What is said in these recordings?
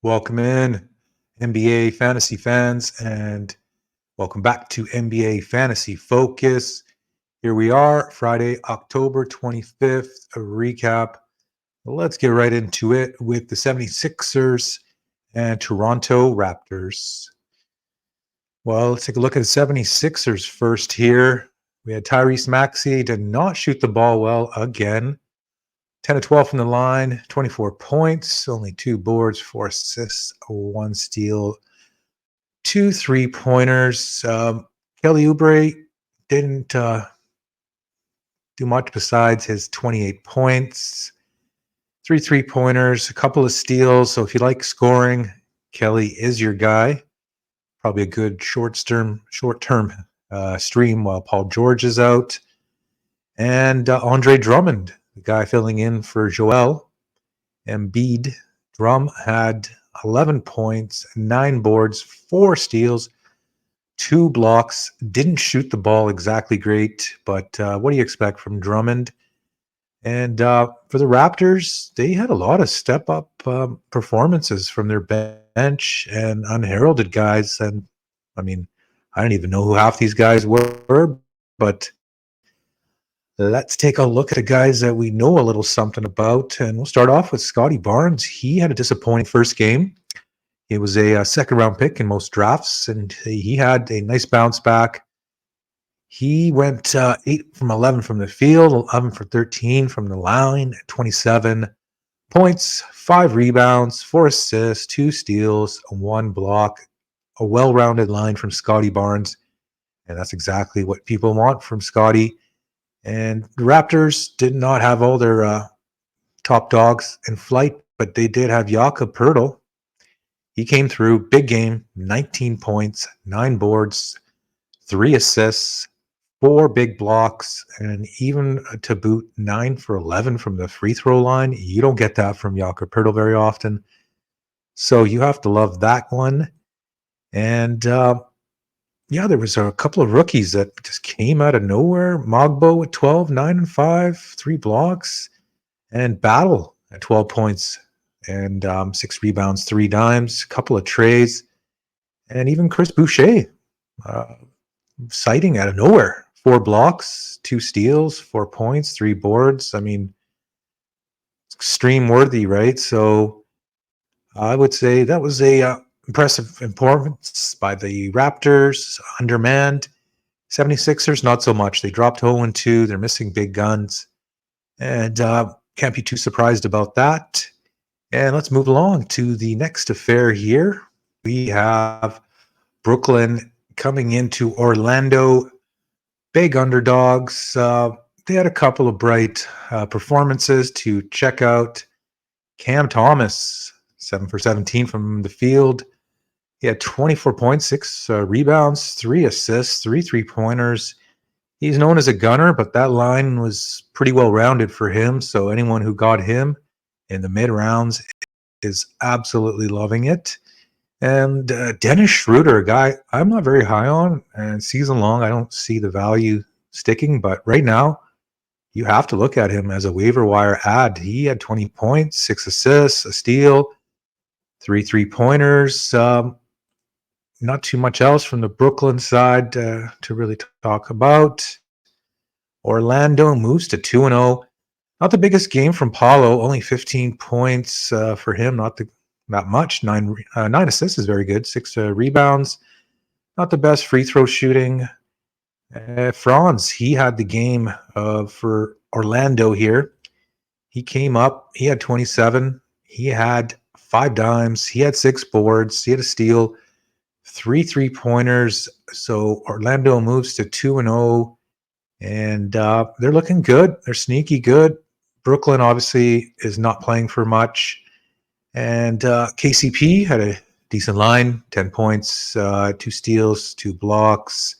Welcome in, NBA fantasy fans, and welcome back to NBA Fantasy Focus. Here we are, Friday, October 25th, a recap. Let's get right into it with the 76ers and Toronto Raptors. Well, let's take a look at the 76ers first here. We had Tyrese Maxey did not shoot the ball well again. 10 to 12 from the line, 24 points, only 2 boards, 4 assists, 1 steal, 2 3-pointers. Kelly Oubre didn't do much besides his 28 points, 3 3-pointers, a couple of steals. So if you like scoring, Kelly is your guy. Probably a good short-term stream while Paul George is out. And Andre Drummond, the guy filling in for Joel Embiid. Drum had 11 points, 9 boards, 4 steals, 2 blocks. Didn't shoot the ball exactly great, but what do you expect from Drummond? And for the Raptors, they had a lot of step-up performances from their bench and unheralded guys. And I mean, I don't even know who half these guys were, but let's take a look at the guys that we know a little something about. And we'll start off with Scotty Barnes. He had a disappointing first game. He was a second-round pick in most drafts, and he had a nice bounce back. He went 8 from 11 from the field, 11 for 13 from the line, 27 points, 5 rebounds, 4 assists, 2 steals, 1 block, a well-rounded line from Scotty Barnes. And that's exactly what people want from Scotty. And the Raptors did not have all their top dogs in flight, but they did have Jakob Poeltl. He came through, big game, 19 points, 9 boards, 3 assists, 4 big blocks, and even to boot 9 for 11 from the free throw line. You don't get that from Jakob Poeltl very often. So you have to love that one. And there was a couple of rookies that just came out of nowhere. Mogbo with 12, 9 and 5, 3 blocks, and Battle at 12 points and 6 rebounds, 3 dimes, a couple of trays, and even Chris Boucher sighting out of nowhere. 4 blocks, 2 steals, 4 points, 3 boards. I mean, extreme worthy, right? So I would say that was a impressive performance by the Raptors, undermanned. 76ers, not so much. They dropped 0-2. They're missing big guns. And can't be too surprised about that. And let's move along to the next affair here. We have Brooklyn coming into Orlando. Big underdogs. They had a couple of bright performances to check out. Cam Thomas, 7 for 17 from the field. He had 24 points, 6 rebounds, 3 assists, 3 3-pointers. He's known as a gunner, but that line was pretty well rounded for him. So anyone who got him in the mid rounds is absolutely loving it. And Dennis Schroeder, a guy I'm not very high on, and season long, I don't see the value sticking. But right now, you have to look at him as a waiver wire ad. He had 20 points, 6 assists, a steal, 3 3-pointers. Not too much else from the Brooklyn side to really talk about. Orlando moves to 2-0. Not the biggest game from Paulo, only 15 points for him. Not much. 9 assists is very good. 6 rebounds. Not the best free throw shooting. Franz, he had the game for Orlando here. He came up. He had 27. He had 5 dimes. He had 6 boards. He had a steal. 3 3-pointers. So Orlando moves to 2-0. And they're looking good. They're sneaky good. Brooklyn obviously is not playing for much. And KCP had a decent line, 10 points, 2 steals, 2 blocks,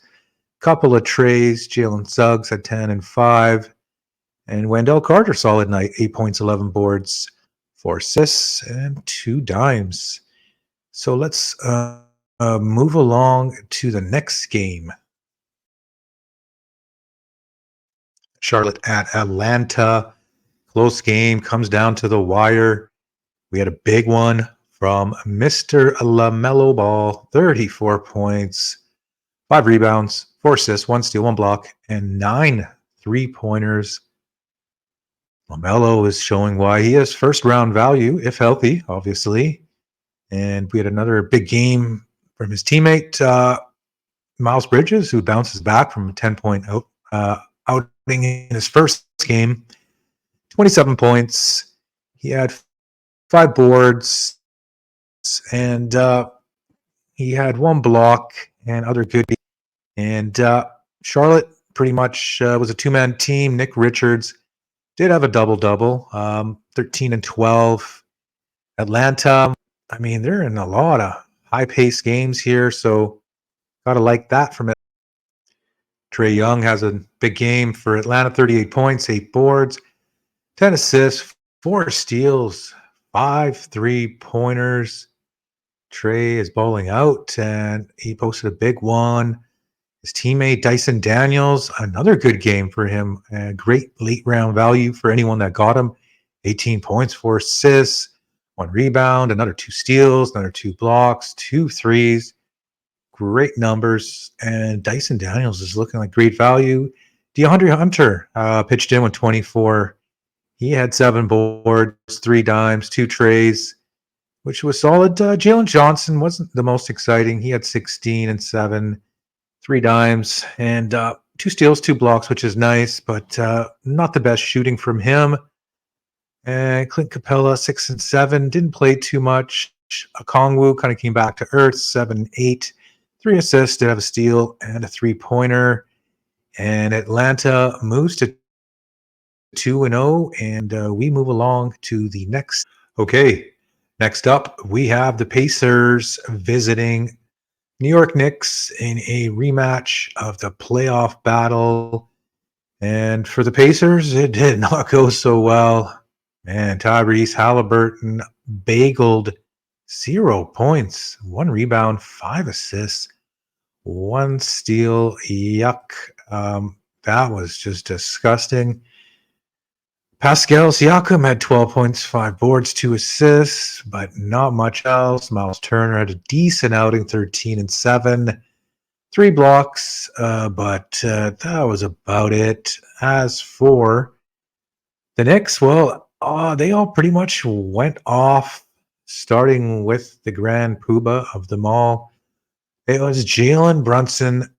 couple of trays. Jalen Suggs had 10 and 5. And Wendell Carter, solid night, 8 points, 11 boards, 4 assists, and 2 dimes. So let's move along to the next game. Charlotte at Atlanta. Close game, comes down to the wire. We had a big one, from Mr. LaMelo Ball, 34 points, 5 rebounds, 4 assists, 1 steal, 1 block, and 9 3-pointers. LaMelo is showing why he has first-round value, if healthy, obviously. And we had another big game from his teammate, Miles Bridges, who bounces back from a 10-point outing in his first game. 27 points. He had 5 boards, and he had 1 block and other good. And Charlotte pretty much was a 2-man team. Nick Richards did have a double-double, 13 and 12. Atlanta, I mean, they're in a lot of high-paced games here, so gotta like that from it. Trae Young has a big game for Atlanta, 38 points, 8 boards, 10 assists, 4 steals, 5 3-pointers. Trae is bowling out, and he posted a big one. His teammate Dyson Daniels, another good game for him. Great late round value for anyone that got him. 18 points, 4 assists, 1 rebound, another 2 steals, another 2 blocks, 2 threes. Great numbers. And Dyson Daniels is looking like great value. DeAndre Hunter pitched in with 24. He had 7 boards, 3 dimes, 2 trays, which was solid. Jalen Johnson wasn't the most exciting. He had 16 and 7. 3 dimes, and 2 steals, 2 blocks, which is nice, but not the best shooting from him. And Clint Capella, 6 and 7, didn't play too much. Okongwu kind of came back to earth, 7 8, 3 assists, did have a steal and a 3-pointer. And Atlanta moves to 2-0, and we move along to the next. Okay, next up, we have the Pacers visiting New York Knicks in a rematch of the playoff battle. And for the Pacers, it did not go so well. Man, Tyrese Halliburton bageled 0 points, 1 rebound, 5 assists, 1 steal. Yuck. That was just disgusting. Pascal Siakam had 12 points, 5 boards, 2 assists, but not much else. Miles Turner had a decent outing, 13 and 7, 3 blocks, but that was about it. As for the Knicks, well, they all pretty much went off, starting with the grand poobah of them all. It was Jalen Brunson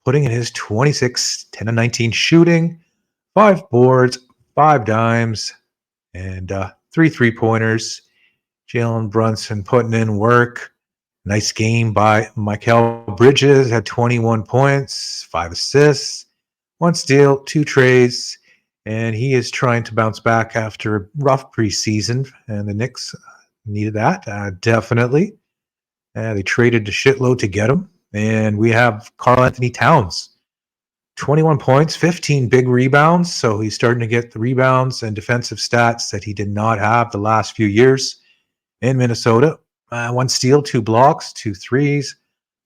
putting in his 26, 10 and 19 shooting, 5 boards, 5 dimes, and 3 3-pointers. Jalen Brunson putting in work. Nice game by Mikal Bridges, had 21 points, 5 assists, 1 steal, 2 trays, and he is trying to bounce back after a rough preseason, and the Knicks needed that, definitely. They traded a shitload to get him, and we have Karl Anthony Towns. 21 points, 15 big rebounds, so he's starting to get the rebounds and defensive stats that he did not have the last few years in Minnesota. 1 steal, 2 blocks, 2 threes.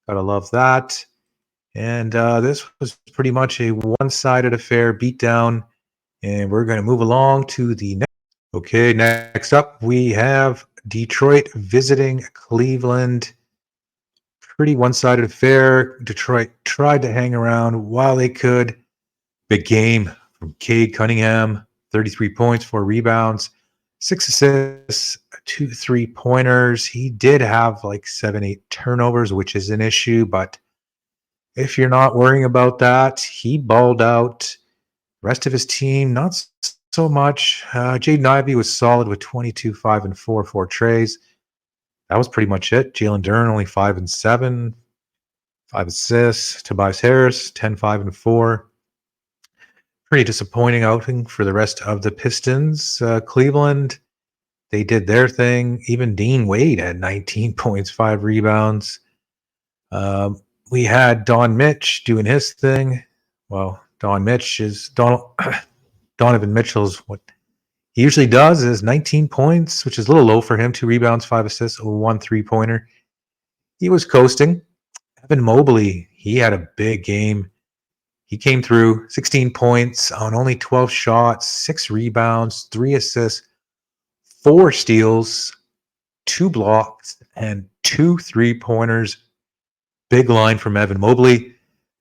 Gotta love that. And this was pretty much a one-sided affair, beatdown, and we're going to move along to the next. Okay, next up we have Detroit visiting Cleveland. Pretty one-sided affair. Detroit tried to hang around while they could. Big game from Cade Cunningham, 33 points, 4 rebounds, 6 assists, 2 3-pointers. He did have like 7, 8 turnovers, which is an issue, but if you're not worrying about that, he balled out. The rest of his team, not so much. Jaden Ivey was solid with 22, 5 and 4, 4 trays. That was pretty much it. Jalen Duren only 5 and 7, 5 assists. Tobias Harris 10, 5 and 4. Pretty disappointing outing for the rest of the Pistons. Cleveland, they did their thing. Even Dean Wade had 19 points, 5 rebounds. We had Don Mitch doing his thing. Well, Donovan Mitchell's what he usually does is 19 points, which is a little low for him. 2 rebounds, 5 assists, 1 3-pointer. He was coasting. Evan Mobley, he had a big game. He came through 16 points on only 12 shots, 6 rebounds, 3 assists, 4 steals, 2 blocks, and 2 3-pointers. Big line from Evan Mobley.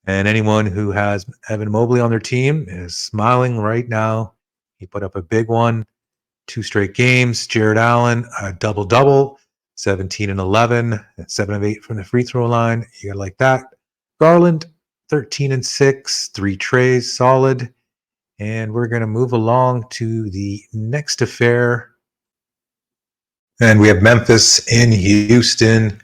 And anyone who has Evan Mobley on their team is smiling right now. He put up a big one, 2 straight games. Jared Allen, a double-double, 17 and 11, 7 of 8 from the free throw line. You gotta like that. Garland, 13 and 6, 3 trays, solid. And we're going to move along to the next affair. And we have Memphis in Houston.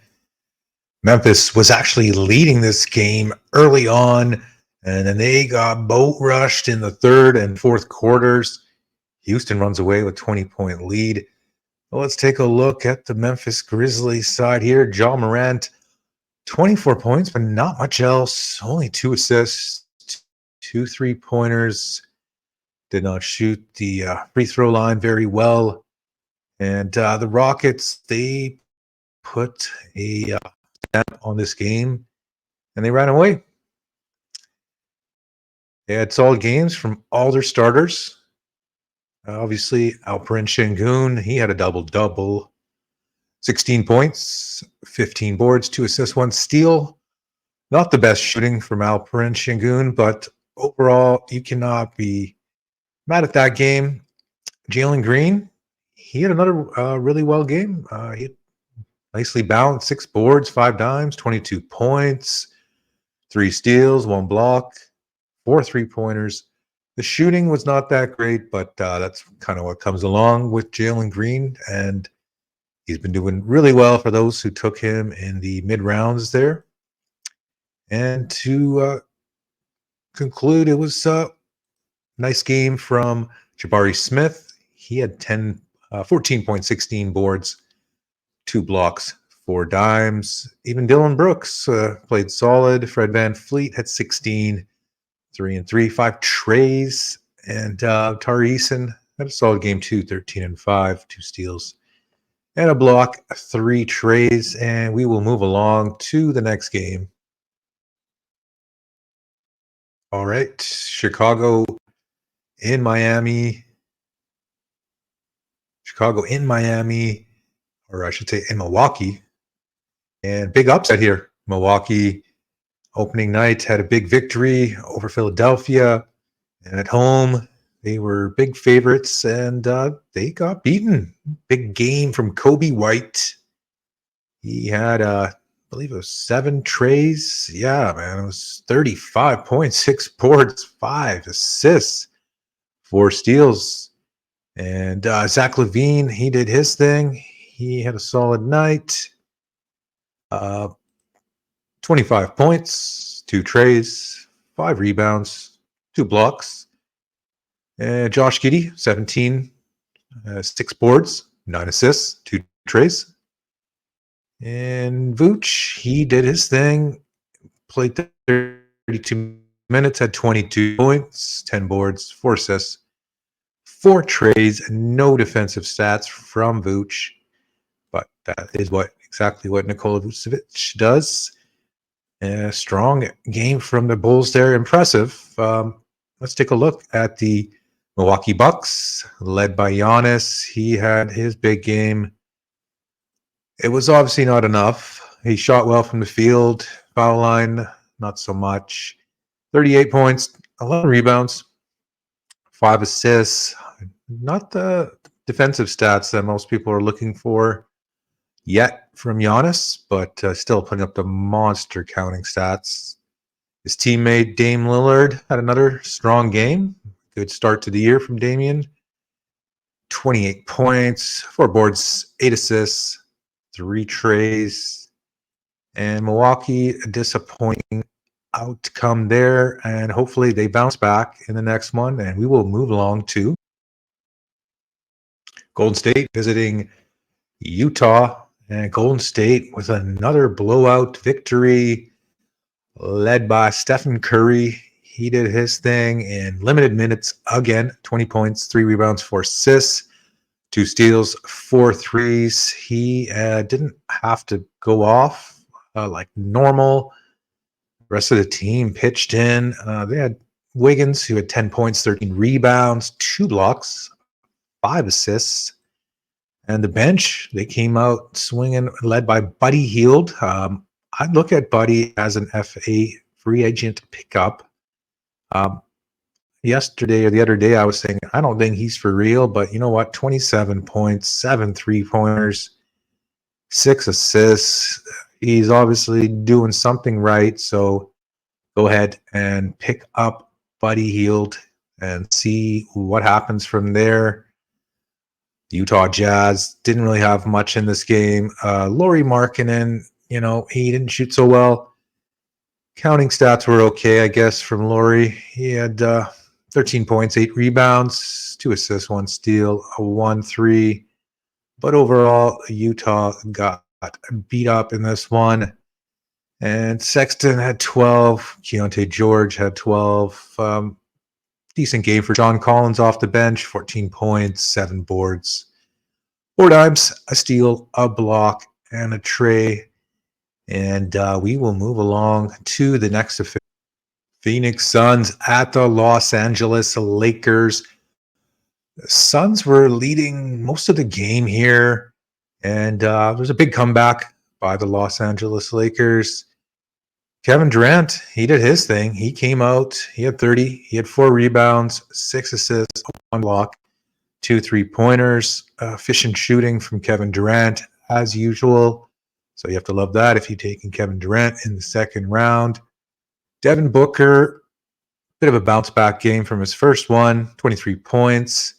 Memphis was actually leading this game early on, and then they got boat rushed in the third and fourth quarters. Houston runs away with 20-point lead. Well, let's take a look at the Memphis Grizzlies side here. Ja Morant, 24 points, but not much else. Only 2 assists, 2 3-pointers. Did not shoot the free throw line very well. And the Rockets, they put a stamp on this game, and they ran away. They had solid games from all their starters. Obviously, Alperen Şengün, he had a double-double. 16 points, 15 boards, 2 assists, 1 steal. Not the best shooting from Alperen Şengün, but overall, you cannot be mad at that game. Jalen Green, he had another really well game. He nicely balanced, 6 boards, 5 dimes, 22 points, 3 steals, 1 block, 4 3-pointers. The shooting was not that great, but that's kind of what comes along with Jalen Green, and he's been doing really well for those who took him in the mid-rounds there. And to conclude, it was a nice game from Jabari Smith. He had 14.16 boards, 2 blocks, 4 dimes. Even Dylan Brooks played solid. Fred VanVleet had 16, 3 and 3, 5 trays. And Tari Eason had a solid game too, 13 and 5, 2 steals and a block, 3 trays. And we will move along to the next game. All right, Chicago in Miami. Or I should say in Milwaukee. And big upset here. Milwaukee opening night had a big victory over Philadelphia. And at home, they were big favorites, and they got beaten. Big game from Kobe White. He had, I believe it was 7 trays. Yeah, man, it was 35.6 boards, 5 assists, 4 steals. And Zach LaVine, he did his thing. He had a solid night. 25 points, 2 trays, 5 rebounds, 2 blocks. Josh Giddey, 17, 6 boards, 9 assists, 2 trays. And Vooch, he did his thing, played 32 minutes, had 22 points, 10 boards, 4 assists, 4 trays, no defensive stats from Vooch. But that is exactly what Nikola Vucevic does. A strong game from the Bulls there, impressive. Let's take a look at the Milwaukee Bucks, led by Giannis. He had his big game. It was obviously not enough. He shot well from the field. Foul line, not so much. 38 points, 11 rebounds, 5 assists. Not the defensive stats that most people are looking for yet from Giannis, but still putting up the monster counting stats. His teammate Dame Lillard had another strong game. Good start to the year from Damian. 28 points, 4 boards, 8 assists, 3 trays. And Milwaukee, a disappointing outcome there. And hopefully they bounce back in the next one. And we will move along to Golden State visiting Utah. And Golden State with another blowout victory led by Stephen Curry. He did his thing in limited minutes again. 20 points, 3 rebounds, 4 assists, 2 steals, 4 threes. He didn't have to go off like normal. The rest of the team pitched in. They had Wiggins, who had 10 points, 13 rebounds, 2 blocks, 5 assists. And the bench, they came out swinging, led by Buddy Hield. I'd look at Buddy as an FA free agent pickup. Yesterday or the other day, I was saying, I don't think he's for real, but you know what? 27 points, 7 3-pointers, 6 assists. He's obviously doing something right. So go ahead and pick up Buddy Hield and see what happens from there. Utah Jazz didn't really have much in this game. Lauri Markkanen, he didn't shoot so well. Counting stats were okay, I guess, from Lauri. He had 13 points, 8 rebounds, 2 assists, 1 steal, a 1-3. But overall, Utah got beat up in this one. And Sexton had 12. Keontae George had 12. Decent game for John Collins off the bench, 14 points, 7 boards. 4 dimes, a steal, a block, and a Trae. And we will move along to the next affair. Phoenix Suns at the Los Angeles Lakers. The Suns were leading most of the game here. And there was a big comeback by the Los Angeles Lakers. Kevin Durant, he did his thing. He came out. He had 30. He had 4 rebounds, 6 assists, 1 block, 2 3-pointers. Efficient shooting from Kevin Durant, as usual. So you have to love that if you're taking Kevin Durant in the second round. Devin Booker, bit of a bounce-back game from his first one, 23 points.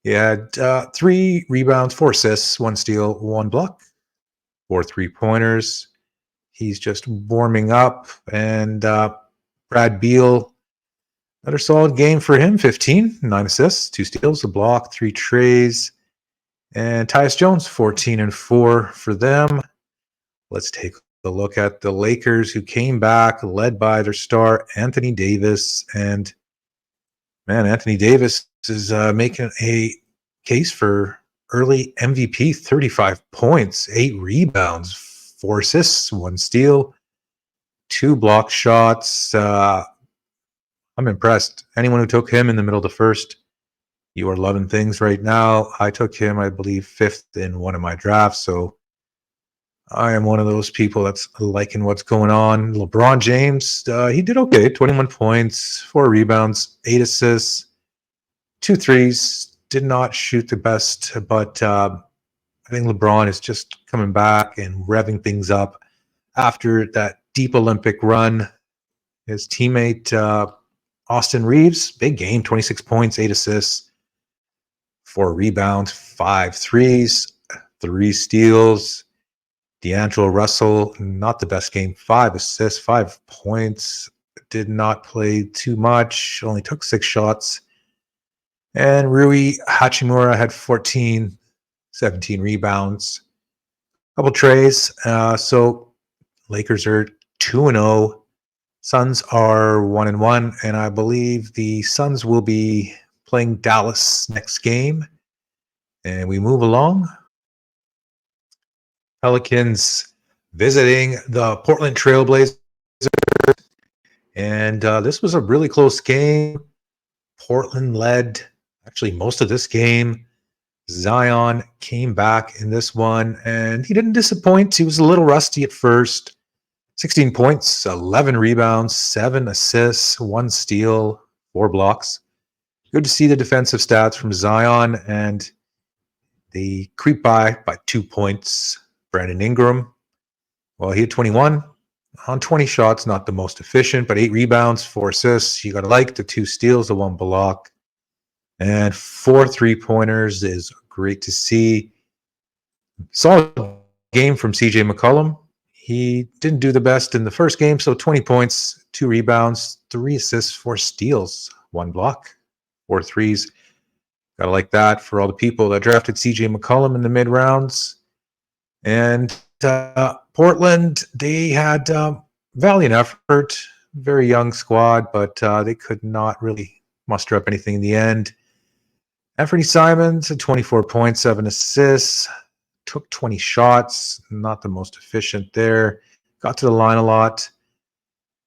He had 3 rebounds, 4 assists, 1 steal, 1 block, 4 3-pointers. He's just warming up. And Brad Beal, another solid game for him, 15, 9 assists, 2 steals, a block, 3 trays. And Tyus Jones, 14 and 4 for them. Let's take a look at the Lakers, who came back, led by their star, Anthony Davis. And, man, Anthony Davis is making a case for early MVP, 35 points, 8 rebounds, 4 assists, 1 steal, 2 block shots. I'm impressed. Anyone who took him in the middle of the first, you are loving things right now. I took him, I believe, 5th in one of my drafts. So I am one of those people that's liking what's going on. LeBron James, he did okay. 21 points, 4 rebounds, 8 assists, 2 threes. Did not shoot the best, but I think LeBron is just coming back and revving things up after that deep Olympic run. His teammate, Austin Reeves, big game, 26 points, 8 assists, 4 rebounds, 5 threes, 3 steals. D'Angelo Russell, not the best game, 5 assists, 5 points. Did not play too much, only took 6 shots. And Rui Hachimura had 14, 17 rebounds, a couple trays. So Lakers are 2-0. Suns are 1-1, and I believe the Suns will be playing Dallas next game. And we move along. Pelicans visiting the Portland Trailblazers. And this was a really close game. Portland led actually most of this game. Zion came back in this one, and he didn't disappoint. He was a little rusty at first. 16 points, 11 rebounds, 7 assists, 1 steal, 4 blocks. Good to see the defensive stats from Zion, and they creep by 2 points. Brandon Ingram, well, he had 21 on 20 shots, not the most efficient, but 8 rebounds, 4 assists. You got to like the 2 steals, the 1 block, and 4 3-pointers is great to see. Solid game from CJ McCollum. He didn't do the best in the first game, so 20 points, 2 rebounds, 3 assists, 4 steals, 1 block, 4 threes. Gotta like that for all the people that drafted CJ McCollum in the mid rounds. And Portland, they had valiant effort, very young squad, but they could not really muster up anything in the end. Anthony Simons had 24 points, 7 assists, took 20 shots, not the most efficient there. Got to the line a lot.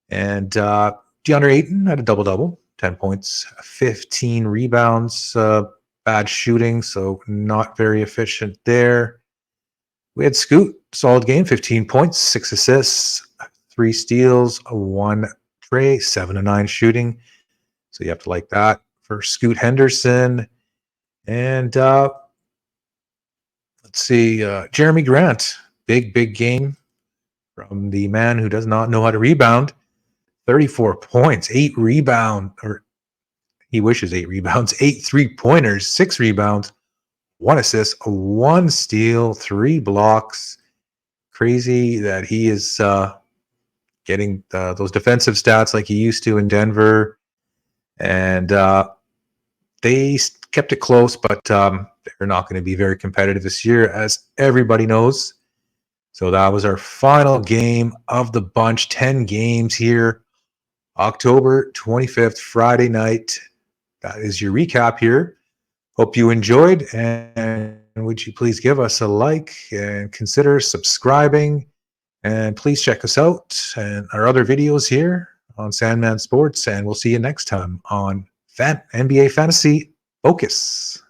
And DeAndre Ayton had a double-double, 10 points, 15 rebounds. bad shooting, so not very efficient there. We had Scoot, solid game, 15 points, 6 assists, 3 steals, 1 Trae, 7 to 9 shooting. So you have to like that for Scoot Henderson. And let's see, Jeremy Grant, big game from the man who does not know how to rebound. 34 points, 8 rebounds, or he wishes 8 rebounds, 8 3-pointers, 6 rebounds, 1 assist, 1 steal, 3 blocks. Crazy that he is getting those defensive stats like he used to in Denver. And they kept it close, but they're not going to be very competitive this year, as everybody knows. So that was our final game of the bunch. 10 games here. October 25th, Friday night. That is your recap here. Hope you enjoyed, and would you please give us a like and consider subscribing, and please check us out and our other videos here on Sandman Sports, and we'll see you next time on NBA Fantasy Focus.